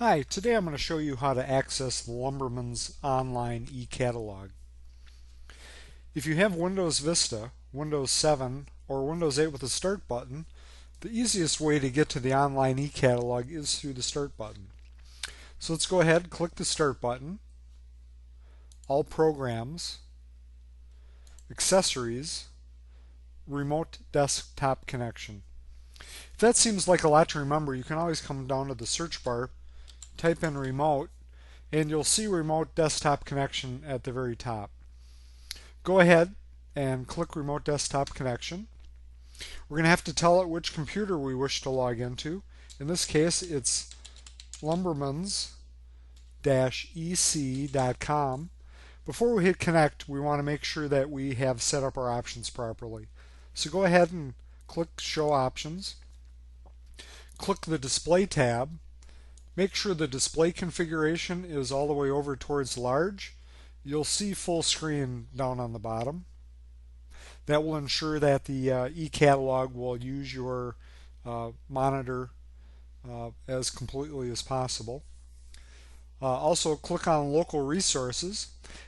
Hi, today I'm going to show you how to access Lumbermen's online e-catalog. If you have Windows Vista, Windows 7, or Windows 8 with the Start button, the easiest way to get to the online e-catalog is through the Start button. So let's go ahead and click the Start button, All Programs, Accessories, Remote Desktop Connection. If that seems like a lot to remember, you can always come down to the search bar, type in remote, and you'll see remote desktop connection at the very top. Go ahead and click remote desktop connection. We're going to have to tell it which computer we wish to log into. In this case, it's lumbermens-ec.com. Before we hit connect, we want to make sure that we have set up our options properly. So go ahead and click show options. Click the display tab. Make sure the display configuration is all the way over towards large. You'll see full screen down on the bottom. That will ensure that the e-catalog will use your monitor as completely as possible. Also click on local resources,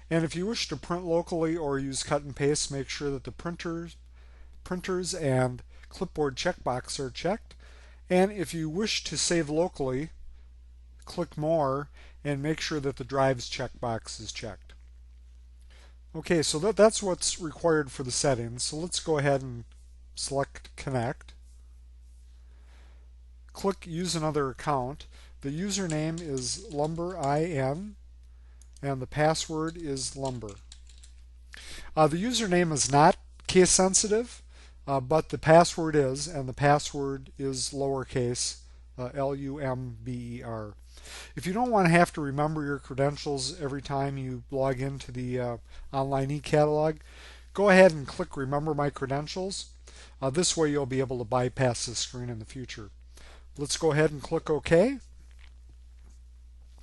and if you wish to print locally or use cut and paste, make sure that the printers and clipboard checkbox are checked. And if you wish to save locally, click more and make sure that the drives checkbox is checked. Okay, so that's what's required for the settings. So let's go ahead and select connect. Click use another account. The username is lumberin and the password is lumber. The username is not case sensitive, but the password is, and the password is lowercase Lumber. If you don't want to have to remember your credentials every time you log into the online e-catalog, go ahead and click Remember My Credentials. This way you'll be able to bypass this screen in the future. Let's go ahead and click OK.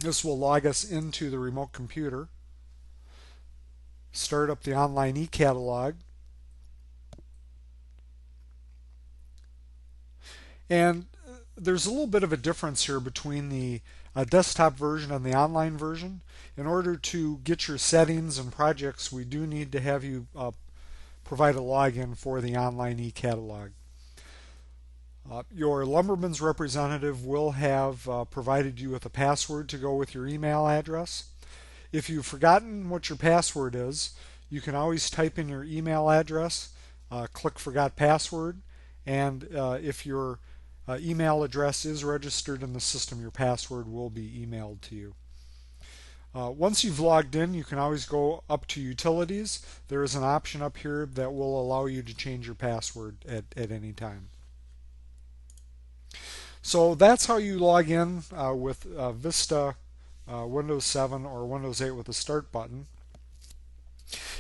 This will log us into the remote computer. Start up the online e-catalog. And there's a little bit of a difference here between the desktop version and the online version. In order to get your settings and projects, we do need to have you provide a login for the online e-catalog. Your Lumbermen's representative will have provided you with a password to go with your email address. If you've forgotten what your password is, you can always type in your email address, click Forgot Password, and if your email address is registered in the system, your password will be emailed to you. Once you've logged in, you can always go up to Utilities. There is an option up here that will allow you to change your password at any time. So that's how you log in with Vista, Windows 7, or Windows 8 with the Start button.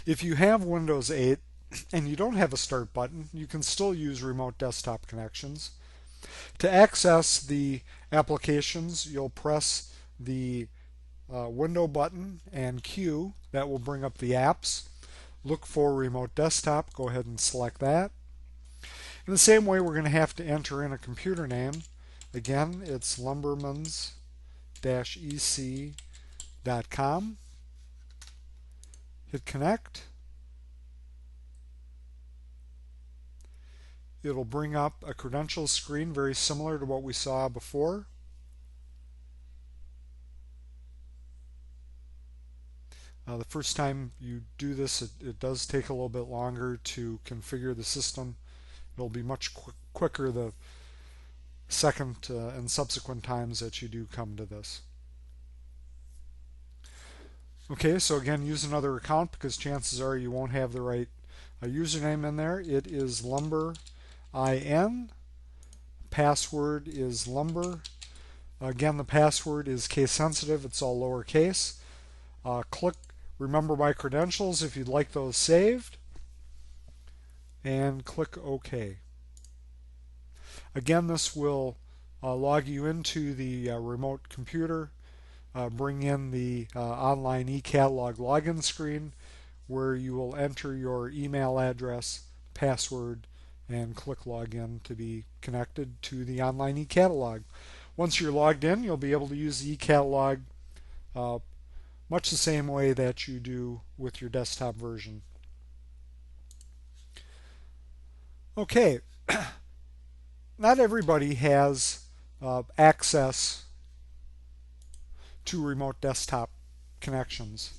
If you have Windows 8 and you don't have a Start button, you can still use remote desktop connections. To access the applications, you'll press the window button and Q. That will bring up the apps. Look for remote desktop. Go ahead and select that. In the same way, we're going to have to enter in a computer name. Again, it's lumbermens-ec.com. Hit connect. It'll bring up a credentials screen very similar to what we saw before. The first time you do this, it does take a little bit longer to configure the system. It'll be much quicker the second and subsequent times that you do come to this. Okay, so again, use another account because chances are you won't have the right username in there. It is lumberin. Password is lumber. Again, the password is case sensitive. It's all lowercase. Click Remember My Credentials if you'd like those saved, and click OK. Again, this will log you into the remote computer, bring in the online e-catalog login screen where you will enter your email address, password, and click Login to be connected to the online e-catalog. Once you're logged in, you'll be able to use the eCatalog much the same way that you do with your desktop version. Okay, not everybody has access to remote desktop connections.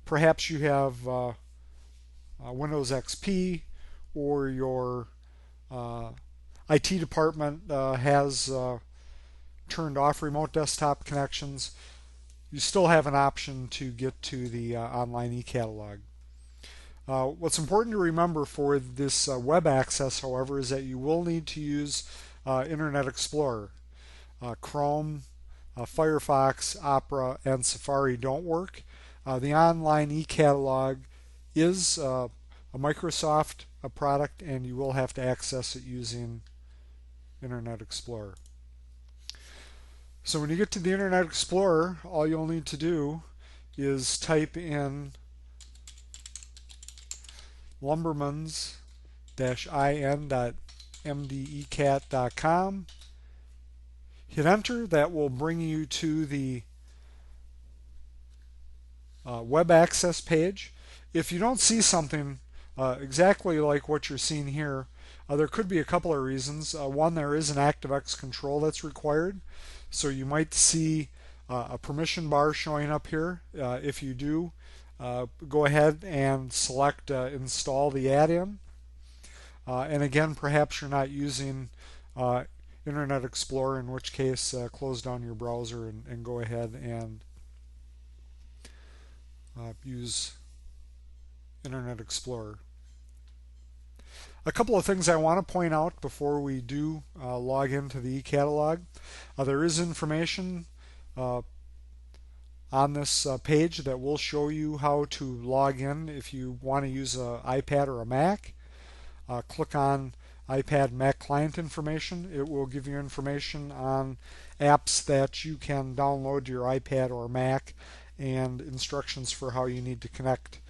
Perhaps you have Windows XP, or your IT department has turned off remote desktop connections. You still have an option to get to the online eCatalog. What's important to remember for this web access, however, is that you will need to use Internet Explorer. Chrome, Firefox, Opera, and Safari don't work. The online eCatalog is a Microsoft product, and you will have to access it using Internet Explorer. So when you get to the Internet Explorer, all you'll need to do is type in lumbermens-in.mdecat.com. Hit enter. That will bring you to the web access page. If you don't see something exactly like what you're seeing here, there could be a couple of reasons. One, there is an ActiveX control that's required, so you might see a permission bar showing up here. If you do, go ahead and select install the add-in. And again, perhaps you're not using Internet Explorer, in which case close down your browser and go ahead and use Internet Explorer. A couple of things I want to point out before we do log into the eCatalog. There is information on this page that will show you how to log in if you want to use an iPad or a Mac. Click on iPad Mac client information. It will give you information on apps that you can download to your iPad or Mac, and instructions for how you need to connect,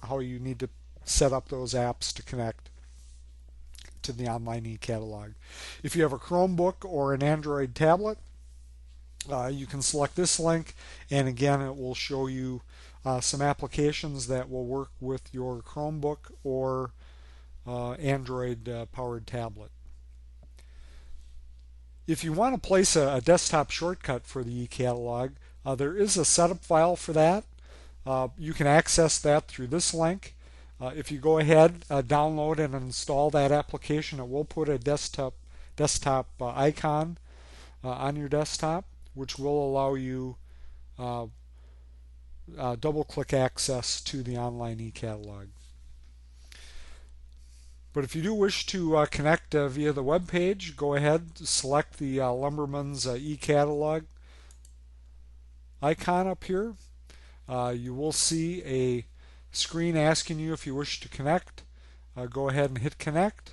how you need to set up those apps to connect to the online eCatalog. If you have a Chromebook or an Android tablet, you can select this link, and again it will show you some applications that will work with your Chromebook or Android powered tablet. If you want to place a desktop shortcut for the eCatalog, there is a setup file for that. You can access that through this link. If you go ahead, download and install that application, it will put a desktop icon on your desktop, which will allow you double-click access to the online eCatalog. But if you do wish to connect via the web page, go ahead, select the Lumbermen's eCatalog icon up here. You will see a screen asking you if you wish to connect. Go ahead and hit connect.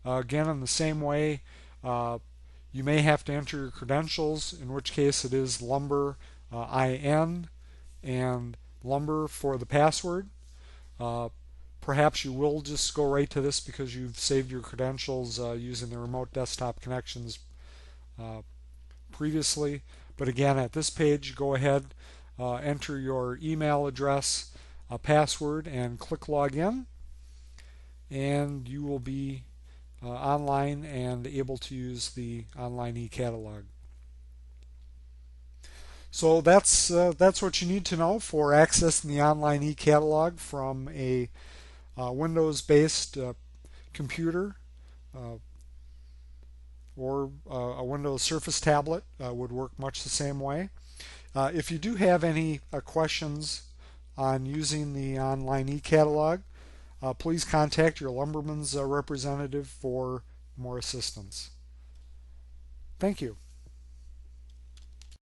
Again, in the same way, you may have to enter your credentials, in which case it is lumber IN and lumber for the password. Perhaps you will just go right to this because you've saved your credentials using the remote desktop connections previously. But again, at this page, go ahead, enter your email address, password, and click login, and you will be online and able to use the online eCatalog. So that's what you need to know for accessing the online eCatalog from a Windows-based computer or a Windows Surface tablet would work much the same way. If you do have any questions on using the online eCatalog, please contact your Lumbermen's representative for more assistance. Thank you.